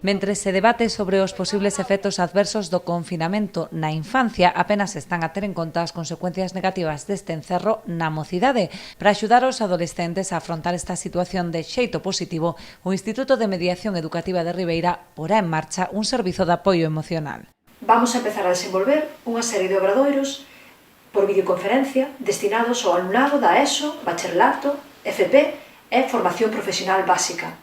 Mentre se debate sobre os posibles efectos adversos do confinamento na infancia, apenas están a ter en conta as consecuencias negativas deste encerro na mocidade. Para axudar os adolescentes a afrontar esta situación de xeito positivo, o Instituto de Mediación Educativa de Ribeira porá en marcha un servizo de apoio emocional. Vamos a empezar a desenvolver unha serie de obradoiros por videoconferencia destinados ao alumnado da ESO, bacharelato, FP e formación profesional básica.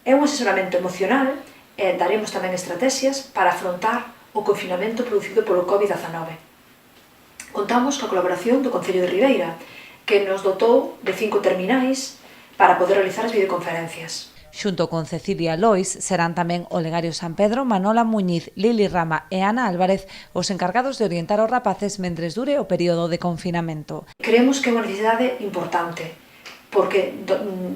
É un asesoramento emocional e daremos tamén estrategias para afrontar o confinamento producido polo COVID-19. Contamos coa colaboración do Concello de Ribeira, que nos dotou de 5 terminais para poder realizar as videoconferencias. Xunto con Cecilia Lois, serán tamén Olegario San Pedro, Manola Muñiz, Lili Rama e Ana Álvarez os encargados de orientar os rapaces mentres dure o período de confinamento. Creemos que é unha necesidade importante, porque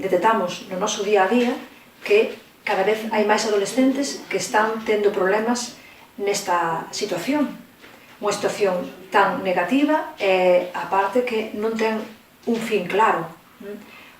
detectamos no noso día a día que cada vez hai máis adolescentes que están tendo problemas nesta situación. Unha situación tan negativa e, aparte, que non ten un fin claro.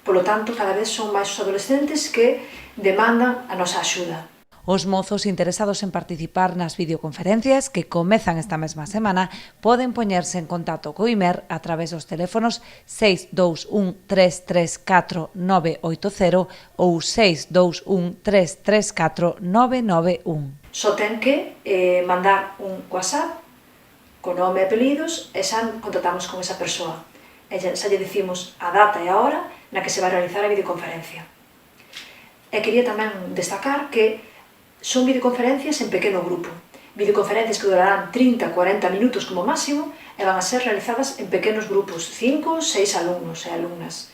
Polo tanto, cada vez son máis os adolescentes que demandan a nosa axuda. Os mozos interesados en participar nas videoconferencias que comezan esta mesma semana poden poñerse en contacto co IMER a través dos teléfonos 621 334 980 ou 621 334 991. Só ten que mandar un WhatsApp con nome e apelidos e xa contactamos con esa persoa. E xa lle dicimos a data e a hora na que se vai realizar a videoconferencia. E quería tamén destacar que son videoconferencias en pequeno grupo, videoconferencias que durarán 30-40 minutos como máximo e van a ser realizadas en pequenos grupos, 5 ou 6 alumnos e alumnas.